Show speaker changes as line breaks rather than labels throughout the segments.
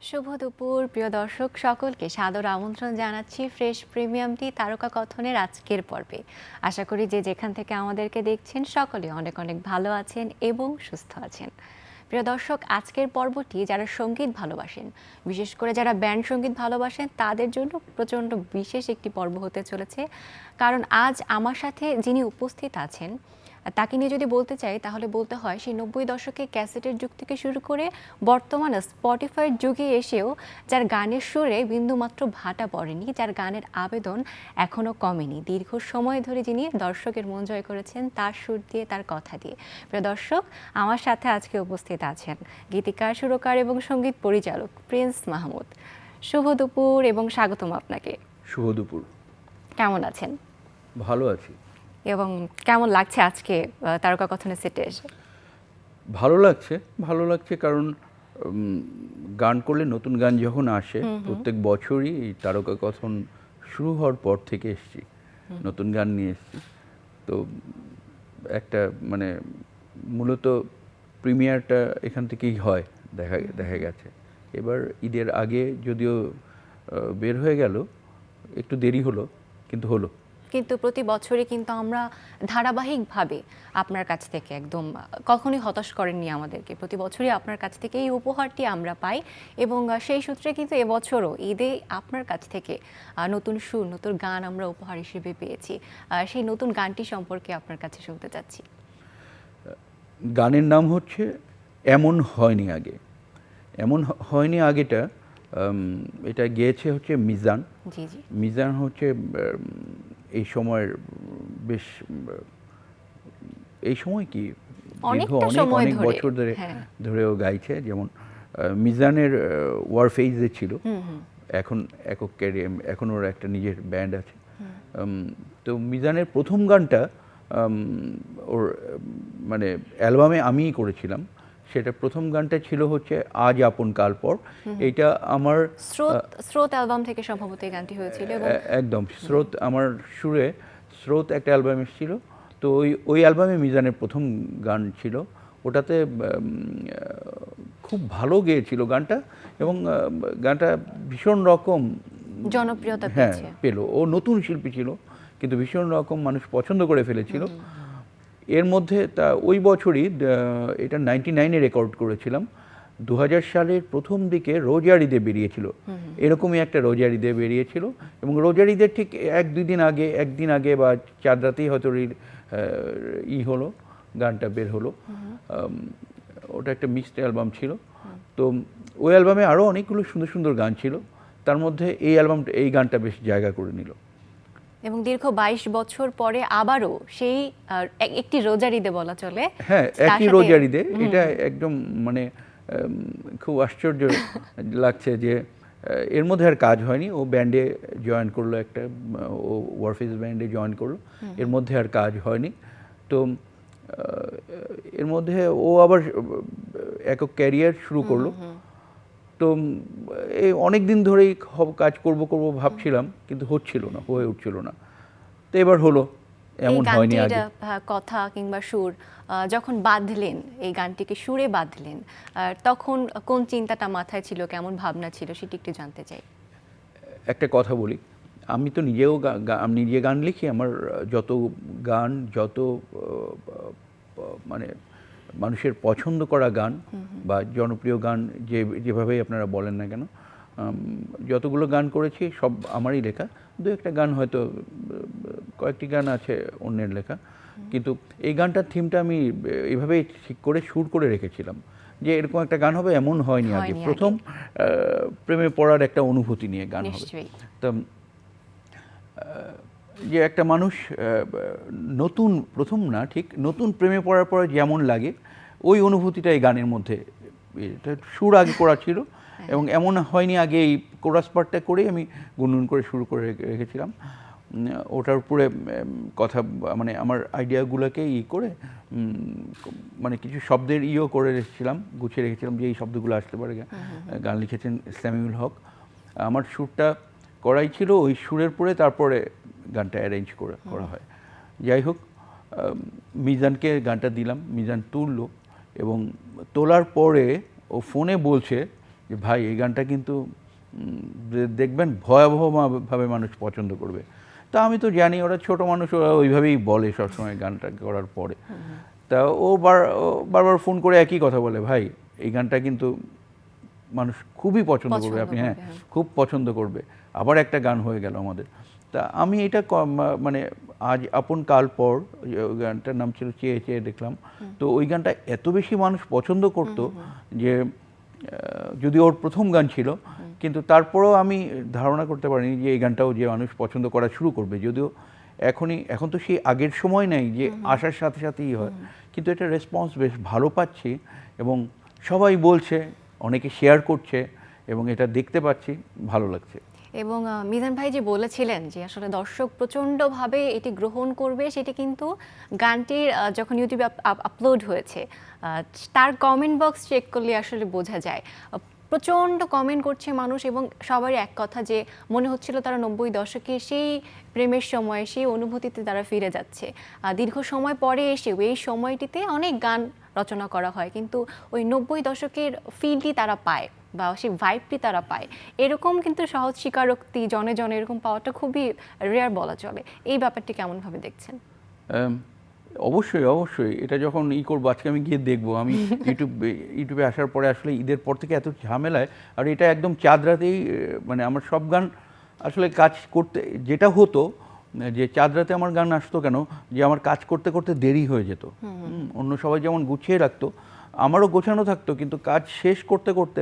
শুভ দুপুর প্রিয় দর্শক সকলকে সাদর আমন্ত্রণ জানাচ্ছি ফ্রেশ প্রিমিয়াম টি তারকা কথনের আজকের পর্বে। আশা করি যে যেখান থেকে আমাদেরকে দেখছেন সকলে অনেক অনেক ভালো আছেন এবং সুস্থ আছেন। প্রিয় দর্শক, আজকের পর্বটি যারা সঙ্গীত ভালোবাসেন, বিশেষ করে যারা ব্যান্ড সঙ্গীত ভালোবাসেন তাদের জন্য প্রচণ্ড বিশেষ একটি পর্ব হতে চলেছে। কারণ আজ আমার সাথে যিনি উপস্থিত আছেন তাকে নিয়ে যদি বলতে চাই তাহলে বলতে হয় সেই 90 দশকে ক্যাসেটের যুগ থেকে শুরু করে বর্তমানে স্পটিফাইয়ের যুগে এসেও যার গানের সুরে বিন্দুমাত্র ভাটা পড়েনি, যার গানের আবেদন এখনও কমেনি, দীর্ঘ সময় ধরে যিনি দর্শকের মন জয় করেছেন তার সুর দিয়ে, তার কথা দিয়ে। প্রিয় দর্শক, আমার সাথে আজকে উপস্থিত আছেন গীতিকার, সুরকার এবং সঙ্গীত পরিচালক প্রিন্স মাহমুদ। শুভ দুপুর এবং স্বাগতম আপনাকে।
শুভ দুপুর।
কেমন আছেন?
ভালো আছি।
এবং কেমন লাগছে আজকে তারকা কথনের সেটে এসে?
ভালো লাগছে কারণ গান করলে নতুন গান যখন আসে প্রত্যেক বছরই এই তারকা কথন শুরু হওয়ার পর থেকে এসেছি, নতুন গান নিয়ে এসেছি। তো একটা মানে মূলত প্রিমিয়ারটা এখান থেকেই হয়, দেখা গেছে। এবার ঈদের আগে যদিও বের হয়ে গেল, একটু দেরি হলো, কিন্তু হলো।
কিন্তু প্রতি বছরই কিন্তু আমরা ধারাবাহিকভাবে আপনার কাছ থেকে একদম কখনোই হতাশ করেননি আমাদেরকে। প্রতি বছরই আপনার কাছ থেকে এই উপহারটি আমরা পাই এবং সেই সূত্রে কিন্তু এবছরও ঈদে আপনার কাছ থেকে নতুন সুর, নতুন গান আমরা উপহার হিসেবে পেয়েছি। সেই নতুন গানটি সম্পর্কে আপনার কাছে শুনতে চাচ্ছি।
গানের নাম হচ্ছে এমন হয়নি আগে। এমন হয়নি আগেটা এটা গেয়েছে হচ্ছে মিজান।
জি জি।
মিজান হচ্ছে এই সময়ের বেশ এই সময় কি অনেক বছর ধরেও গাইছে। যেমন মিজানের ওয়ারফেইজে ছিল, এখন একক ক্যারিয়ার, এখন ওর একটা নিজের ব্যান্ড আছে। তো মিজানের প্রথম গানটা ওর মানে অ্যালবামে আমিই করেছিলাম। সেটা প্রথম গানটা ছিল হচ্ছে আজ আপন কাল পর। এটা আমার
স্রোত অ্যালবাম থেকে সম্ভবত এই গানটি হয়েছিল।
একদম স্রোত আমার সুরে স্রোত একটা অ্যালবাম এসেছিল। তো ওই অ্যালবামে মিজানের প্রথম গান ছিল। ওটাতে খুব ভালো গেয়েছিল গানটা এবং গানটা ভীষণ রকম
জনপ্রিয়তা
পেল। ও নতুন শিল্পী ছিল কিন্তু ভীষণ রকম মানুষ পছন্দ করে ফেলেছিল। এর মধ্যে তা ওই বছরই এটা 99-এ রেকর্ড করেছিলাম। 2000 সালের প্রথম দিকে রোজার ঈদে বেরিয়েছিল, এরকমই একটা রোজার ঈদে বেরিয়েছিল এবং রোজার ঈদের ঠিক একদিন আগে বা চাঁদ রাতেই হয়তো হলো, গানটা বের হলো। ওটা একটা মিক্সড অ্যালবাম ছিল। তো ওই অ্যালবামে আরও অনেকগুলো সুন্দর সুন্দর গান ছিল, তার মধ্যে এই গানটা বেশ জায়গা করে নিল।
এবং দীর্ঘ 22 বছর পরে আবারও সেই একটি রোজার ঈদে বলা চলে।
হ্যাঁ, একই রোজার ঈদে। এটা একদম মানে খুব আশ্চর্য লাগছে যে এর মধ্যে আর কাজ হয়নি। ও ব্যান্ডে জয়েন করলো, একটা ও ওয়ারফেজ ব্যান্ডে জয়েন করলো, এর মধ্যে আর কাজ হয়নি। তো এর মধ্যে ও আবার একক ক্যারিয়ার শুরু করলো। তো এই অনেক দিন ধরেই কাজ করব ভাবছিলাম, কিন্তু হয়ে উঠছিল না। তো এবার হলো এমন হয়নি আগে।
কথা কিংবা সুর যখন বাঁধলেন, এই গানটিকে সুরে বাঁধলেন, তখন কোন চিন্তাটা মাথায় ছিল, কেমন ভাবনা ছিল সেটি একটু জানতে চাই।
একটা কথা বলি, আমি তো নিজে গান লিখি। আমার যত গান, যত মানে মানুষের পছন্দ করা গান বা জনপ্রিয় গান যেভাবেই আপনারা বলেন না কেন, যতগুলো গান করেছি সব আমারই লেখা। দু একটা গান হয়তো, কয়েকটি গান আছে অন্যের লেখা। কিন্তু এই গানটার থিমটা আমি এইভাবেই ঠিক করে সুর করে রেখেছিলাম যে এরকম একটা গান হবে, এমন হয়নি আগে। প্রথম প্রেমে পড়ার একটা অনুভূতি নিয়ে গান হবে। তো যে একটা মানুষ নতুন প্রেমে পড়ার পরে যেমন লাগে, ওই অনুভূতিটা এই গানের মধ্যে। এটা সুর আগে করা ছিল এবং এমন হয়নি আগে এই কোরাস পার্টটা করেই আমি গুনগুন করে শুরু করে রেখেছিলাম। ওটার উপরে কথা মানে আমার আইডিয়াগুলোকে করে মানে কিছু শব্দের করে রেখেছিলাম, গুছিয়ে রেখেছিলাম যে এই শব্দগুলো আসতে পারে। গান লিখেছেন সামিউল হক। আমার সুরটা করাই ছিল, ওই সুরের পরে তারপরে গানটা অ্যারেঞ্জ করা হয়। যাই হোক, মিজানকে গানটা দিলাম, মিজান তুললো এবং তোলার পরে ও ফোনে বলছে যে ভাই এই গানটা কিন্তু দেখবেন ভয়াবহভাবে মানুষ পছন্দ করবে। তা আমি তো জানি ওরা ছোট মানুষ, ওরা ওইভাবেই বলে সবসময় গানটা করার পরে। তা ও বারবার ফোন করে একই কথা বলে, ভাই এই গানটা কিন্তু মানুষ খুবই পছন্দ করবে, আপনি হ্যাঁ খুব পছন্দ করবে। আবার একটা গান হয়ে গেল আমাদের। তা আমি এটা মানে আজ আপন কাল পর, ওই গানটার নাম ছিল চেয়ে চেয়ে দেখলাম। তো ওই গানটা এত বেশি মানুষ পছন্দ করতো যে যদি ওর প্রথম গান ছিল, কিন্তু তারপরেও আমি ধারণা করতে পারিনি যে এই গানটাও যে মানুষ পছন্দ করা শুরু করবে। যদিও এখন তো সেই আগের সময় নেই যে আসার সাথে সাথেই হয়, কিন্তু এটা রেসপন্স বেশ ভালো পাচ্ছি এবং সবাই বলছে, অনেকে শেয়ার করছে এবং এটা দেখতে পাচ্ছি, ভালো লাগছে।
এবং মিজান ভাই যে বলেছিলেন যে আসলে দর্শক প্রচণ্ডভাবে এটি গ্রহণ করবে, সেটি কিন্তু গানটির যখন ইউটিউবে আপলোড হয়েছে তার কমেন্ট বক্স চেক করলে আসলে বোঝা যায়। প্রচণ্ড কমেন্ট করছে মানুষ এবং সবারই এক কথা যে মনে হচ্ছিল তারা 90 দশকে সেই প্রেমের সময়, সেই অনুভূতিতে তারা ফিরে যাচ্ছে। দীর্ঘ সময় পরে এসেও এই সময়টিতে অনেক গান রচনা করা হয়, কিন্তু ওই 90 দশকের ফিলটি তারা পায় বা সেই ভাইবটি তারা পায়। এরকম কিন্তু সহজ স্বীকারোক্তি জনে জনে এরকম পাওয়াটা খুবই রেয়ার বলা চলে। এই ব্যাপারটি কেমনভাবে দেখছেন?
অবশ্যই এটা যখন করবো, আজকে আমি গিয়ে দেখবো। আমি ইউটিউবে আসার পরে আসলে ঈদের পর থেকে এত ঝামেলায়, আর এটা একদম চাঁদ রাতেই মানে আমার সব গান আসলে কাজ করতে যেটা হতো, যে চাঁদ রাতে আমার গান আসতো কেন, যে আমার কাজ করতে করতে দেরি হয়ে যেত। অন্য সবাই যেমন গুছিয়ে রাখতো, আমারও গোছানো থাকতো, কিন্তু কাজ শেষ করতে করতে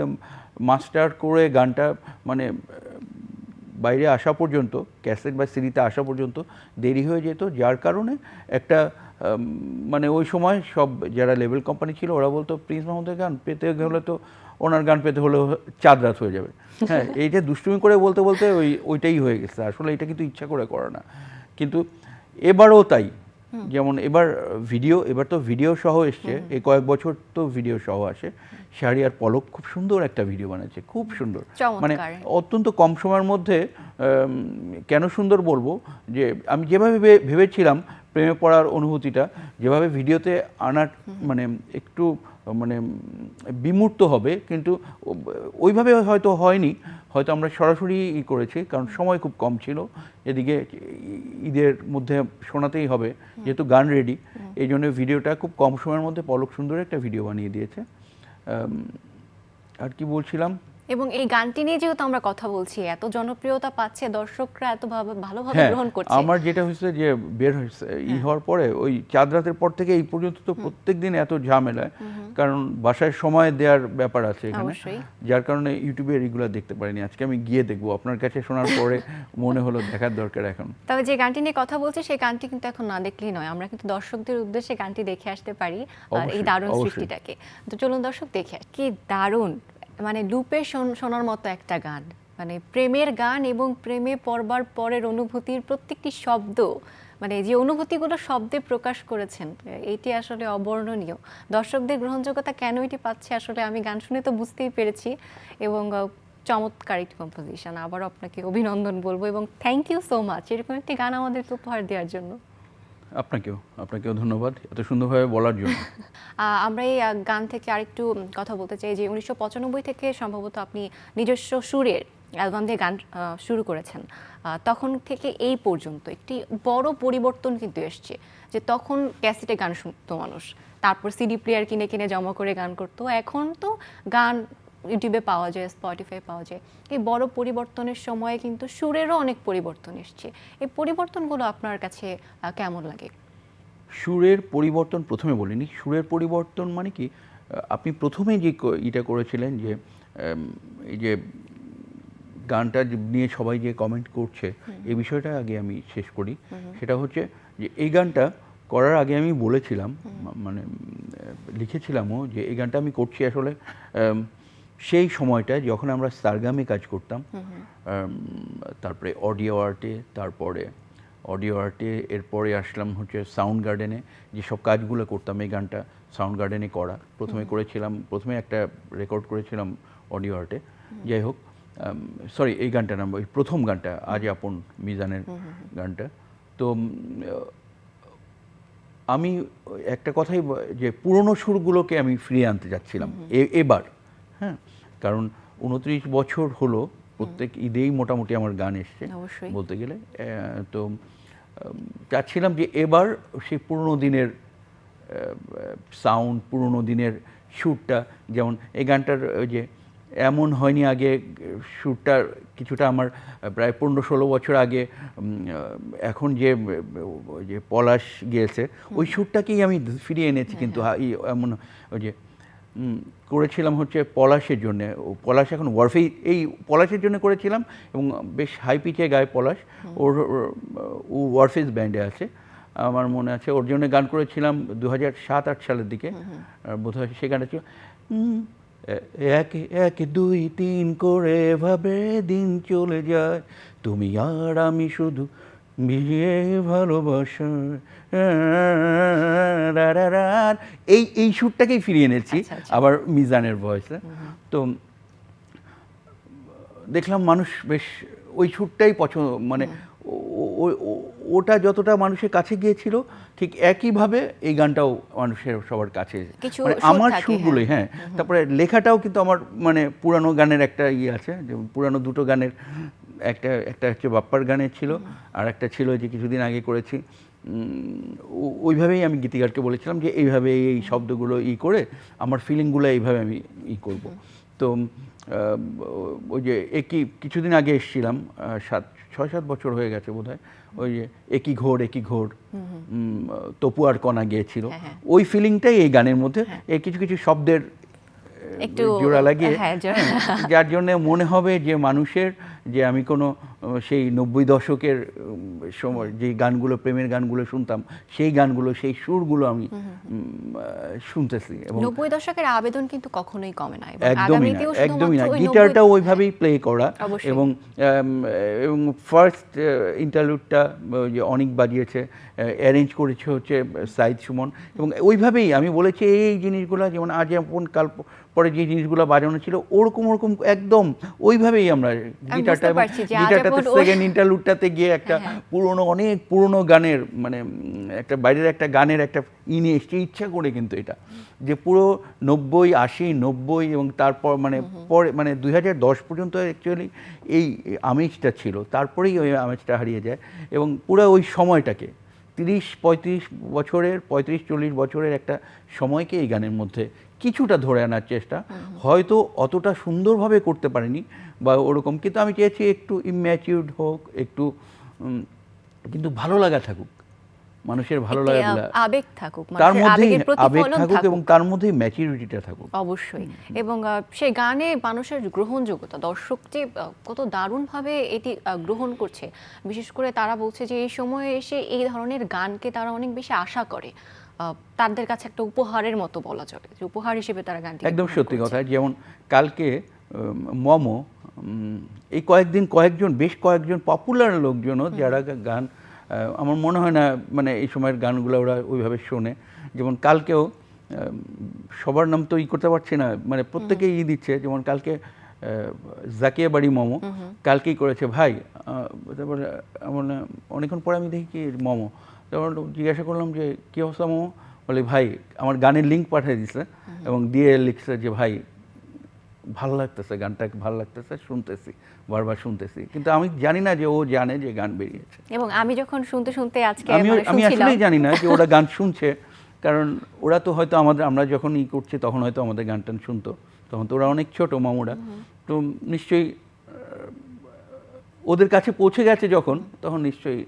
মাস্টার করে গানটা মানে বাইরে আসা পর্যন্ত, ক্যাসেট বা সিডিতে আসা পর্যন্ত দেরি হয়ে যেত। যার কারণে একটা মানে ওই সময় সব যারা লেভেল কোম্পানি ছিল ওরা বলতো প্রিন্স মাহমুদের গান পেতে হলে তো ওনার গান পেতে হলে চাঁদ রাত হয়ে যাবে। হ্যাঁ, এইটা দুষ্টুমি করে বলতে বলতে ওইটাই হয়ে গেছে। আসলে এটা কিন্তু ইচ্ছা করে করে না, কিন্তু এবারও তাই। যেমন এবার তো ভিডিও সহ এসছে, এই কয়েক বছর তো ভিডিও সহ আসে। শাহরিয়ার পলক খুব সুন্দর একটা ভিডিও বানাচ্ছে, খুব সুন্দর, মানে অত্যন্ত কম সময়ের মধ্যে। কেন সুন্দর বলবো, যে আমি যেভাবে ভেবেছিলাম প্রেমে পড়ার অনুভূতিটা যেভাবে ভিডিওতে আনার মানে একটু মানে বিমূর্ত হবে, কিন্তু ওইভাবে হয়তো হয়নি, হয়তো আমরা সরাসরি করেছি, কারণ সময় খুব কম ছিল। এদিকে ঈদের মধ্যে শোনাতেই হবে, যেহেতু গান রেডি, এই জন্য ভিডিওটা খুব কম সময়ের মধ্যে পলক সুন্দর একটা ভিডিও বানিয়ে দিয়েছে। আর কি বলছিলাম,
এবং এই গানটি নিয়ে যেহেতু আমরা কথা বলছি, এত জনপ্রিয়তা পাচ্ছে, দর্শকরা এত ভালোভাবে গ্রহণ করছে।
আমার যেটা হয়েছে যে বের হয়েছে হওয়ার পরে ওই চাঁদ রাতের পর থেকে এই পর্যন্ত তো প্রত্যেক দিন এত ঝামেলা, কারণ বাসায় সময় দেওয়ার ব্যাপার আছে এখানে, যার কারণে ইউটিউবে রেগুলার দেখতে পারিনি। আজকে আমি গিয়ে দেখবো, আপনার কাছে শোনার পরে মনে হলো দেখার দরকার এখন।
তবে যে গানটি নিয়ে কথা বলছি সেই গানটি কিন্তু এখন না দেখলেই নয়, আমরা কিন্তু দর্শকদের উদ্দেশ্যে গানটি দেখে আসতে পারি আর এই দারুণ সৃষ্টিটাকে। তো চলুন দর্শক দেখে আসি। কি দারুণ, মানে লুপে শোনার মতো একটা গান, মানে প্রেমের গান এবং প্রেমে পড়বার পরের অনুভূতির প্রত্যেকটি শব্দ, মানে যে অনুভূতিগুলো শব্দে প্রকাশ করেছেন, এটি আসলে অবর্ণনীয়। দর্শকদের গ্রহণযোগ্যতা কেন এটি পাচ্ছে আসলে আমি গান শুনে তো বুঝতেই পেরেছি। এবং চমৎকার একটি কম্পোজিশন, আবার আপনাকে অভিনন্দন বলবো এবং থ্যাংক ইউ সো মাচ এরকম একটি গান আমাদেরকে উপহার দেওয়ার জন্য।
আপনাকেও ধন্যবাদ এত সুন্দরভাবে বলার জন্য।
আমরা এই গান থেকে আরেকটু কথা বলতে চাই যে 1995 থেকে সম্ভবত আপনি নিজস্ব সুরের অ্যালবাম দিয়ে গান শুরু করেছেন। তখন থেকে এই পর্যন্ত একটি বড় পরিবর্তন কিন্তু এসছে, যে তখন ক্যাসেটে গান শুনতো মানুষ, তারপর সিডি প্লেয়ার কিনে কিনে জমা করে গান করতো, এখন তো গান ইউটিউবে পাওয়া যায়, স্পটিফাই পাওয়া যায়। এই বড় পরিবর্তনের সময়ে কিন্তু সুরেরও অনেক পরিবর্তন এসছে। এই পরিবর্তনগুলো আপনার কাছে কেমন লাগে?
সুরের পরিবর্তন প্রথমে বলিনি, সুরের পরিবর্তন মানে কি, আপনি প্রথমে যে এটা করেছিলেন যে এই যে গানটা নিয়ে সবাই যে কমেন্ট করছে, এই বিষয়টা আগে আমি শেষ করি। সেটা হচ্ছে যে এই গানটা করার আগে আমি বলেছিলাম, মানে লিখেছিলামও, যে এই গানটা আমি করছি আসলে সেই সময়টায় যখন আমরা সারগামে কাজ করতাম, তারপরে অডিও আর্টে এরপরে আসলাম হচ্ছে সাউন্ড গার্ডেনে, যেসব কাজগুলো করতাম এই গানটা সাউন্ড গার্ডেনে করা। প্রথমে একটা রেকর্ড করেছিলাম অডিও আর্টে। যাই হোক, সরি, এই গানটা নাম ওই প্রথম গানটা আজ আপন মিজানের গানটা। তো আমি একটা কথাই, যে পুরনো সুরগুলোকে আমি ফিরিয়ে আনতে যাচ্ছিলাম এবার। হ্যাঁ, কারণ 29 বছর হলো প্রত্যেক ঈদেই মোটামুটি আমার গান এসছে
অবশ্যই।
বলতে গেলে। তো চাচ্ছিলাম যে এবার সেই পুরনো দিনের সাউন্ড, পুরনো দিনের সুরটা, যেমন এই গানটার ওই যে এমন হয়নি আগে সুরটার কিছুটা আমার প্রায় 15-16 বছর আগে এখন যে ওই যে পলাশ গিয়েছে ওই সুরটাকেই আমি ফিরিয়ে এনেছি। কিন্তু এমন ওই যে করেছিলাম হচ্ছে পলাশের জন্য। পলাশ এখন ওয়ারফেই, এই পলাশের জন্য করেছিলাম এবং বেশ হাই পিচে গায় পলাশ। ও ওয়ারফেস ব্যান্ডে আছে আমার মনে আছে। ওর জন্য গান করেছিলাম 2007-8 সালের দিকে বোধহয়। সে গানটা ছিল এক এক 2 3 করে ভাবে দিন চলে যায়, তুমি আর আমি শুধু বিয়ে ভালোবাসা। এই সুরটাকেই ফিরিয়ে এনেছি আবার মিজানের ভয়েসে। তো দেখলাম মানুষ বেশ ওই সুরটাই পছন্দ, মানে ওটা যতটা মানুষের কাছে গিয়েছিল ঠিক একইভাবে এই গানটাও মানুষের সবার কাছে, মানে আমার সুরগুলোই। হ্যাঁ, তারপরে লেখাটাও কিন্তু আমার মানে পুরানো গানের একটা আছে, যেমন পুরানো দুটো গানের একটা হচ্ছে বাপ্পার গানের ছিল, আর একটা ছিল যে কিছুদিন আগে করেছি। ওইভাবেই আমি গীতিকারকে বলেছিলাম যে এইভাবে এই শব্দগুলো করে আমার ফিলিংগুলো এইভাবে আমি করব। তো ওই যে কিছুদিন আগে এসেছিলাম, 6-7 বছর হয়ে গেছে বোধহয়, ওই যে একই ঘোর তপু আর কণা গিয়েছিল, ওই ফিলিংটাই এই গানের মধ্যে এই কিছু কিছু শব্দের একটু জোড়া লাগিয়ে, যার জন্য মনে হবে যে মানুষের যে আমি কোনো সেই 90 দশকের সময় যে গানগুলো, প্রেমের গানগুলো শুনতাম, সেই গানগুলো, সেই সুরগুলো আমি শুনতেছি। এবং
90 দশকের আবেদন কিন্তু কখনোই কমে না,
একদমই না। গিটারটাও ওইভাবেই প্লে করা, এবং ফার্স্ট ইন্টারলুডটা যে অনেক বাজিয়েছে, অ্যারেঞ্জ করেছে হচ্ছে সাইদ সুমন, এবং ওইভাবেই আমি বলেছি এই জিনিসগুলো যেমন আজ আপন কাল পরে যে জিনিসগুলো বাজানো ছিল ওরকম একদম ওইভাবেই আমরা গিটারটাতে সেকেন্ড ইন্টারলুডটাতে গিয়ে একটা অনেক পুরনো গানের, মানে একটা বাইরের একটা গানের একটা নিয়ে এসছে ইচ্ছা করে। কিন্তু এটা যে পুরো 90, 80, 90 এবং তারপর মানে পরে মানে 2010 পর্যন্ত অ্যাকচুয়ালি এই আমেজটা ছিল, তারপরেই ওই আমেজটা হারিয়ে যায়। এবং পুরো ওই সময়টাকে 30-35 বছরের, 35-40 বছরের একটা সময়কে এই গানের মধ্যে কিছুটা ধরে আনার চেষ্টা, হয়তো অতটা সুন্দরভাবে করতে পারিনি বা ওরকম, কিন্তু আমি চেয়েছি একটু ইম্যাচিউরড হোক, একটু কিন্তু ভালো লাগা থাকুক, মানুষের ভালো লাগাগুলো
আবেগ থাকুক,
তার মধ্যে আবেগ থাকুক এবং তার মধ্যে ম্যাচুরিটিটা থাকুক
অবশ্যই। এবং সেই গানে মানুষের গ্রহণযোগ্যতা, দর্শক যে কত দারুণভাবে এটি গ্রহণ করছে, বিশেষ করে তারা বলছে যে এই সময়ে এসে এই ধরনের গানকে তারা অনেক বেশি আশা করে, তাদের কাছে একটা উপহারের মতো বলা চলে, যে উপহার হিসেবে তারা গানটি
একদম সত্যি কথা। যেমন কালকে মমো, এই বেশ কয়েকজন পপুলার লোকজনও যারা গান, আমার মনে হয় না মানে এই সময়ের গানগুলো ওরা ওইভাবে শোনে। যেমন কালকেও সবার নাম তো করতে পারছি না, মানে প্রত্যেকেই দিচ্ছে। যেমন কালকে জাকিয়া বাড়ি মমো কালকেই করেছে ভাই, তারপরে আমার অনেকক্ষণ পরে আমি দেখি কি মমো, তারপর জিজ্ঞাসা করলাম যে কী অবস্থা মমো, বলে ভাই আমার গানের লিঙ্ক পাঠিয়ে দিছে এবং দিয়ে লিখছে যে ভাই ভালো লাগতেছে, গানটা ভালো লাগতেছে, শুনতেছি, বারবার শুনতেছি। কিন্তু আমি জানি না যে ও জানে যে গান বেরিয়েছে।
এবং আমি যখন শুনতে আজকে
আমি আসলেই জানি না যে ওরা গান শুনছে, কারণ ওরা তো হয়তো আমরা যখন করছি তখন হয়তো আমাদের গান টান শুনতো, তখন তো ওরা অনেক ছোট মামুরা, তো নিশ্চয়ই ওদের কাছে পৌঁছে গেছে যখন, তখন নিশ্চয়ই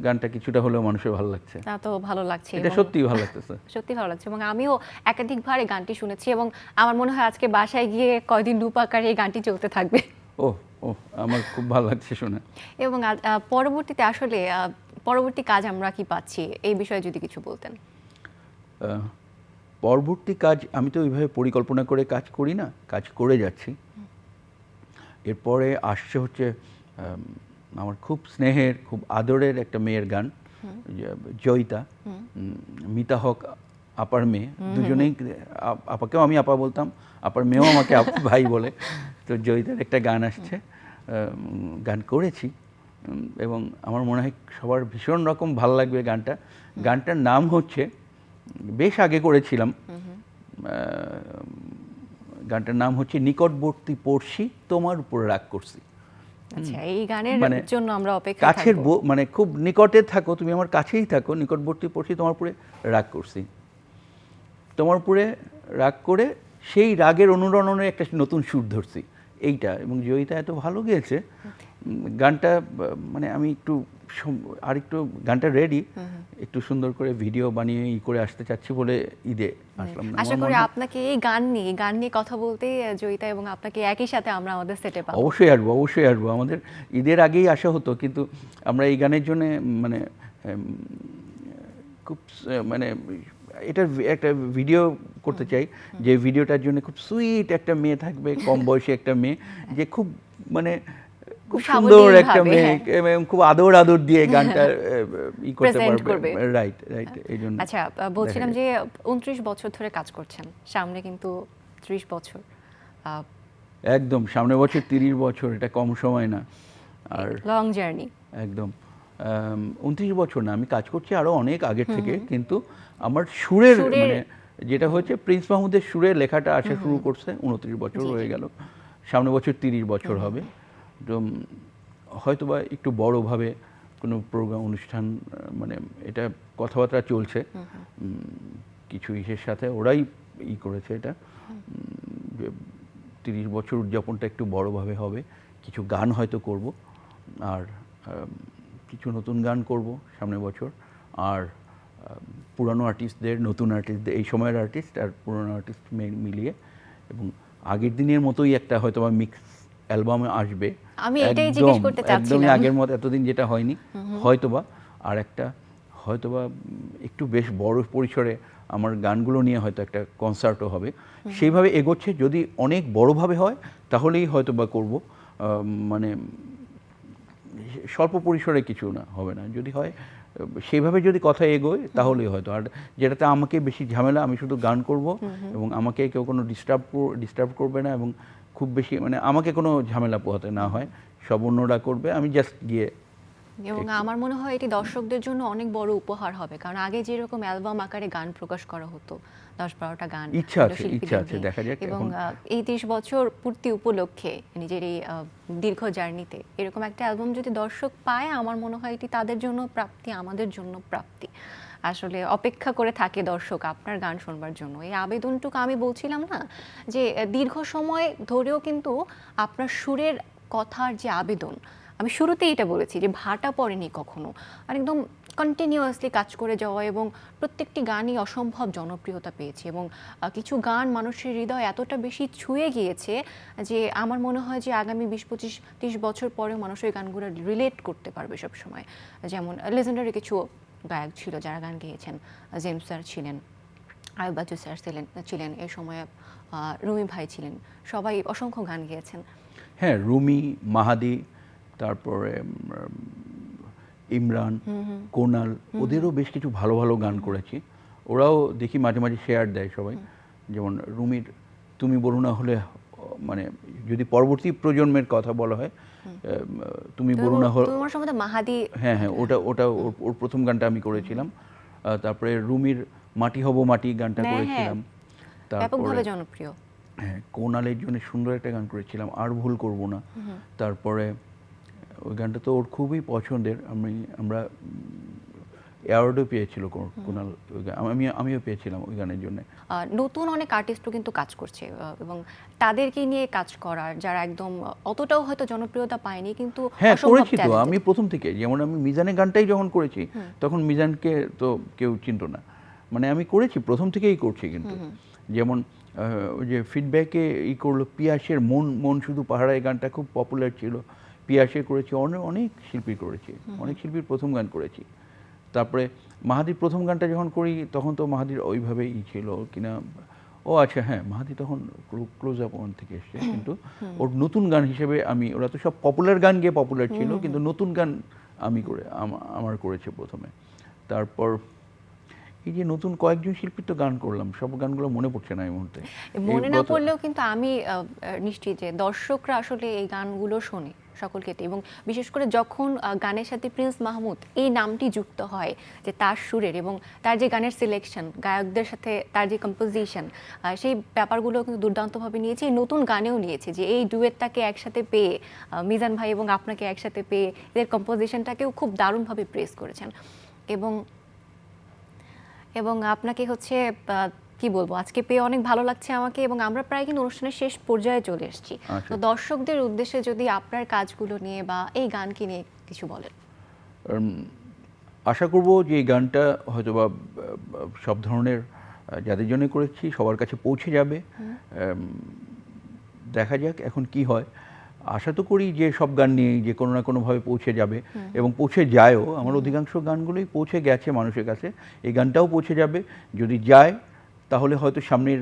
গানটা কিছুটা হলেও মানুষের ভালো লাগছে।
তা তো ভালো লাগছে,
এটা সত্যিই ভালো লাগতেছে,
সত্যি ভালো লাগছে। এবং আমিও একাধিকবার এই গানটি শুনেছি এবং আমার মনে হয় আজকে বাসায় গিয়ে কয়দিন লুপ আকারে এই গানটি চলতে থাকবে।
ও আমার খুব ভালো লাগছে শুনে।
এবং পরবর্তীতে আসলে পরবর্তী কাজ আমরা কি পাচ্ছি এই বিষয়ে যদি কিছু বলতেন।
পরবর্তী কাজ আমি তো ওইভাবে পরিকল্পনা করে কাজ করি না, কাজ করে যাচ্ছি। এরপরে আসছে হচ্ছে আমার খুব স্নেহের, খুব আদরের একটা মেয়ের গান, জয়িতা, মিতা হক আপার মেয়ে, দুজনেই, আপাকেও আমি আপা বলতাম, আপার মেয়েও আমাকে ভাই বলে। তো জয়িতার একটা গান আসছে, গান করেছি এবং আমার মনে হয় সবার ভীষণ রকম ভালো লাগবে গানটা। গানটার নাম হচ্ছে, বেশ আগে করেছিলাম, গানটার নাম হচ্ছে নিকটবর্তী পড়শি তোমার উপরে রাগ করছি।
আচ্ছা, এই গানের
মানে
জন্য আমরা অপেক্ষা
কাছের
থাকবো।
মানে খুব নিকটে থাকো, তুমি আমার কাছেই থাকো, নিকটবর্তী পড়শি তোমার উপরে রাগ করছি। তোমার উপরে রাগ করে সেই রাগের অনুরণনে একটা নতুন সুর ধরছি এইটা। এবং জয়িতা এত ভালো গেয়েছে গানটা, মানে আমি একটু আর একটু গানটা রেডি, একটু সুন্দর করে ভিডিও বানিয়ে করে আসতে চাচ্ছি বলে ঈদে আসলাম না।
আশা করি আপনাকে এই গান নিয়ে কথা বলতে জয়িতা এবং আপনাকে একই সাথে আমরা আমাদের সেটে পাবো।
অবশ্যই আসবো, অবশ্যই আসবো। আমাদের ঈদের আগেই আসা হতো, কিন্তু আমরা এই গানের জন্য মানে খুব মানে এটার একটা ভিডিও করতে চাই, যে ভিডিওটার জন্য খুব সুইট একটা মেয়ে থাকবে, কম বয়সী একটা মেয়ে, যে খুব মানে খুব সুন্দর একটা মেয়ে এবং খুব আদর আদর দিয়ে গানটা ই করতে পারবে। রাইট রাইট, এই জন্য।
আচ্ছা, বলছিলাম যে 29 বছর ধরে কাজ করছেন, সামনে কিন্তু 30 বছর,
একদম সামনে বছর 30 বছর, এটা কম সময় না। আর
লং জার্নি
একদম 29 বছর না, আমি কাজ করছি আরো অনেক আগের থেকে, কিন্তু আমার সুরের মানে যেটা হচ্ছে প্রিন্স মাহমুদের সুরে লেখাটা আসা শুরু করছে 29 বছর হয়ে গেল, সামনে বছর 30 বছর হবে। তো হয়তোবা একটু বড়ভাবে কোনো প্রোগ্রাম অনুষ্ঠান, মানে এটা কথাবার্তা চলছে কিছু ইসের সাথে, ওরাই করেছে এটা, যে 30 বছর উদযাপনটা একটু বড়ভাবে হবে, কিছু গান হয়তো করব, আর কিছু নতুন গান করব সামনের বছর, আর পুরানো আর্টিস্টদের, নতুন আর্টিস্টদের, এই সময়ের আর্টিস্ট আর পুরানো আর্টিস্ট মিলিয়ে, এবং আগের দিনের মতোই একটা হয়তোবা মিক্স অ্যালবামে আসবে।
আমি এটাই জিজ্ঞেস করতে চাচ্ছিলাম,
একদমই আগের মতো এতদিন যেটা হয়নি, হয়তোবা আর একটা হয়তোবা একটু বেশ বড় পরিসরে আমার গানগুলো নিয়ে হয়তো একটা কনসার্টও হবে, সেইভাবে এগোচ্ছে। যদি অনেক বড়ভাবে হয় তাহলেই হয়তোবা করব, মানে স্বল্প পরিসরে কিছু না, হবে না। যদি হয় সেইভাবে, যদি কথা এগোয় তাহলেই হয়তো। আর যেটাতে আমাকে বেশি ঝামেলা, আমি শুধু গান করব এবং আমাকে কেউ কোনো ডিস্টার্ব করবে না, এবং খুব বেশি মানে আমাকে কোনো ঝামেলা পোহাতে না হয়, সব অন্যরা করবে, আমি জাস্ট গিয়ে।
এবং আমার মনে হয় এটি দর্শকদের জন্য অনেক বড় উপহার হবে, কারণ আগে যেরকম অ্যালবাম আকারে গান প্রকাশ করা হতো, 10-12টা গান,
ইচ্ছা আছে দেখা যাক।
এবং এই 30 বছর পূর্তি উপলক্ষে নিজের এই দীর্ঘ জার্নিতে এরকম একটা অ্যালবাম যদি দর্শক পায়, আমার মনে হয় এটি তাদের জন্য প্রাপ্তি, আমাদের জন্য প্রাপ্তি। আসলে অপেক্ষা করে থাকে দর্শক আপনার গান শুনবার জন্য। এই আবেদনটুকু আমি বলছিলাম না, যে দীর্ঘ সময় ধরেও কিন্তু আপনার সুরের কথার যে আবেদন, আমি শুরুতেই এটা বলেছি যে ভাটা পড়েনি কখনো, আর একদম কন্টিনিউয়াসলি কাজ করে যাওয়া, এবং প্রত্যেকটি গানই অসম্ভব জনপ্রিয়তা পেয়েছে, এবং কিছু গান মানুষের হৃদয় এতটা বেশি ছুঁয়ে গিয়েছে যে আমার মনে হয় যে আগামী 20-25-30 বছর পরেও মানুষ ওই গানগুলো রিলেট করতে পারবে সব সময়। যেমন লেজেন্ডারি কিছু গায়ক ছিল যারা গান গেয়েছেন, জেমস স্যার ছিলেন, আয়ুব বাচ্চু স্যার ছিলেন, এই সময়ে রুমি ভাই ছিলেন, সবাই অসংখ্য গান গেয়েছেন।
হ্যাঁ, রুমি, মাহাদি, তারপরে ইমরান, কোনাল, ওদেরও বেশ কিছু ভালো ভালো গান করেছি। ওরাও দেখি মাঝে মাঝে শেয়ার দেয় সবাই। যেমন রুমির তুমি বলো না হলে, মানে যদি পরবর্তী প্রজন্মের কথা বলা হয়, তুমি বলো না হলে,
তোমার সম্বন্ধে মাহাদি,
হ্যাঁ হ্যাঁ, ওটা ওর প্রথম গানটা আমি করেছিলাম। তারপরে রুমির মাটি হব মাটি গানটা করেছিলাম,
ব্যাপকভাবে জনপ্রিয়।
হ্যাঁ, কোনালের জন্য সুন্দর একটা গান করেছিলাম, আর ভুল করব না। তারপরে ওই গানটা তো ওর খুবই পছন্দের, আমরা অ্যাওয়ার্ডও পেয়েছিল কোনাল, আমিও পেয়েছিলাম ওই গানের জন্য।
নতুন অনেক আর্টিস্টও কিন্তু কাজ করছে, এবং তাদেরকে নিয়ে কাজ করার, যারা একদম অতটাও হয়তো জনপ্রিয়তা পায়নি, কিন্তু
হ্যাঁ করেছি তো আমি প্রথম থেকে। যেমন আমি মিজানের গানটাই যখন করেছি, তখন মিজানকে তো কেউ চিনতো না, মানে আমি করেছি প্রথম থেকেই করছি। কিন্তু যেমন ওই যে ফিডব্যাকে করলো পিয়াসের মন শুধু পাহাড়ায় গানটা খুব পপুলার ছিল, পিয়াসে করেছি, অনেক শিল্পী করেছি, অনেক শিল্পীর প্রথম গান করেছি। তারপরে মাহাদির প্রথম গানটা যখন করি, তখন তো মাহাদির ওইভাবেই ছিল কিনা, ও আচ্ছা হ্যাঁ, মাহাদি তখন ক্লোজ আপ ওয়ান থেকে এসছে, কিন্তু ওর নতুন গান হিসেবে ওরা তো সব পপুলার গান গিয়ে পপুলার ছিল, কিন্তু নতুন গান আমার করেছে প্রথমে। তারপর এই যে নতুন কয়েকজন শিল্পীর তো গান করলাম, সব গানগুলো মনে পড়ছে না এই মুহূর্তে।
মনে না পড়লেও কিন্তু আমি নিশ্চিত যে দর্শকরা আসলে এই গানগুলো শোনে। সকল ক্ষেত্রে, এবং বিশেষ করে যখন গানের সাথে প্রিন্স মাহমুদ এই নামটি যুক্ত হয়, যে তার সুরের এবং তার যে গানের সিলেকশন, গায়কদের সাথে তার যে কম্পোজিশন, সেই ব্যাপারগুলো কিন্তু দুর্দান্তভাবে নিয়েছে। এই নতুন গানেও নিয়েছে, যে এই ডুয়েটটাকে একসাথে পেয়ে মিজান ভাই এবং আপনাকে একসাথে পেয়ে এদের কম্পোজিশনটাকেও খুব দারুণভাবে প্রেস করেছেন। এবং আপনাকে হচ্ছে কি বলবো, আজকে পেয়ে অনেক ভালো লাগছে আমাকে, এবং আমরা প্রায় কিন্তু অনুষ্ঠানের শেষ পর্যায়ে চলে এসেছি। তো দর্শকদের উদ্দেশ্যে যদি আপনার কাজগুলো নিয়ে বা এই গানকে নিয়ে কিছু বলেন।
আশা করব যে এই গানটা হয়তো বা সব ধরনের যাদের জন্য করেছি সবার কাছে পৌঁছে যাবে। দেখা যাক এখন কি হয়। আশা তো করি যে সব গান নিয়ে যে কোনো না কোনোভাবে পৌঁছে যাবে, এবং পৌঁছে যায়ও। আমার অধিকাংশ গানগুলোই পৌঁছে গেছে মানুষের কাছে, এই গানটাও পৌঁছে যাবে। যদি যায় তাহলে হয়তো সামনের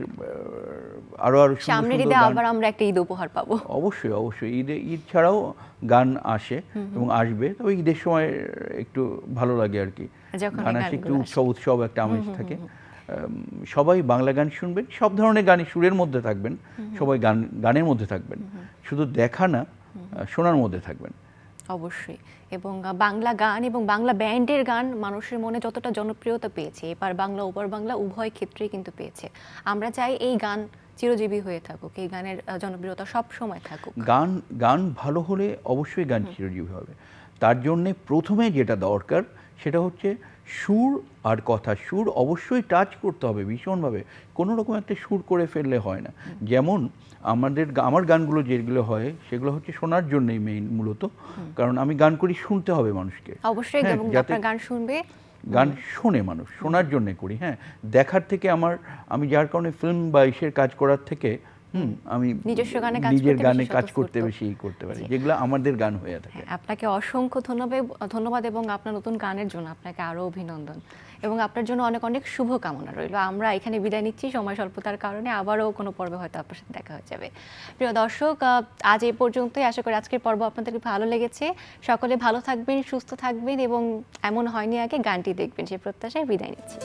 আরো
সামনের ঈদে আবার আমরা একটা ঈদ উপহার পাবো।
অবশ্যই অবশ্যই ঈদ ছাড়াও গান আসে এবং আসবে, তবে ঈদের সময় একটু ভালো লাগে আর কি, গান আসে, একটু উৎসব একটা আমেজ থাকে। সবাই বাংলা গান শুনবেন, সব ধরনের গানই সুরের মধ্যে থাকবেন, সবাই গানের মধ্যে থাকবেন, শুধু দেখা না শোনার মধ্যে থাকবেন
অবশ্যই। এবং বাংলা গান এবং বাংলা ব্যান্ডের গান মানুষের মনে যতটা জনপ্রিয়তা পেয়েছে, এপার বাংলা ওপার বাংলা উভয় ক্ষেত্রেই কিন্তু পেয়েছে। আমরা চাই এই গান চিরজীবী হয়ে থাকুক, এই গানের জনপ্রিয়তা সব সময় থাকুক।
গান ভালো হলে অবশ্যই গান চিরজীবী হবে। তার জন্যে প্রথমে যেটা দরকার সেটা হচ্ছে সুর আর কথা। সুর অবশ্যই টাচ করতে হবে ভীষণভাবে, কোনো রকম একটা সুর করে ফেললে হয় না। যেমন আমার গানগুলো যেগুলো হয় সেগুলো হচ্ছে শোনার জন্যই মেইন, মূলত। কারণ আমি গান করি শুনতে হবে মানুষকে,
অবশ্যই গান শুনবে,
গান শোনে মানুষ, শোনার জন্য করি। হ্যাঁ, দেখার থেকে আমি যার কারণে ফিল্ম বা ইসের কাজ করার থেকে আমি নিজের গানে কাজ করতে বেশি করতে পারি, যেগুলো আমাদের গান হয়ে থাকে।
আপনাকে অসংখ্য ধন্যবাদ এবং আপনার নতুন গানের জন্য আপনাকে আরো অভিনন্দন, এবং আপনার জন্য অনেক অনেক শুভ কামনা রইল। আমরা এখানে বিদায় নিচ্ছি সময় স্বল্পতার কারণে, আবারও কোনো পর্বে হয়তো আপনার সাথে দেখা হয়ে যাবে। প্রিয় দর্শক, আজ এই পর্যন্তই। আশা করি আজকের পর্ব আপনাদের ভালো লেগেছে। সকলে ভালো থাকবেন, সুস্থ থাকবেন, এবং এমন হয়নি আগে গানটি দেখবেন, সে প্রত্যাশায় বিদায় নিচ্ছি।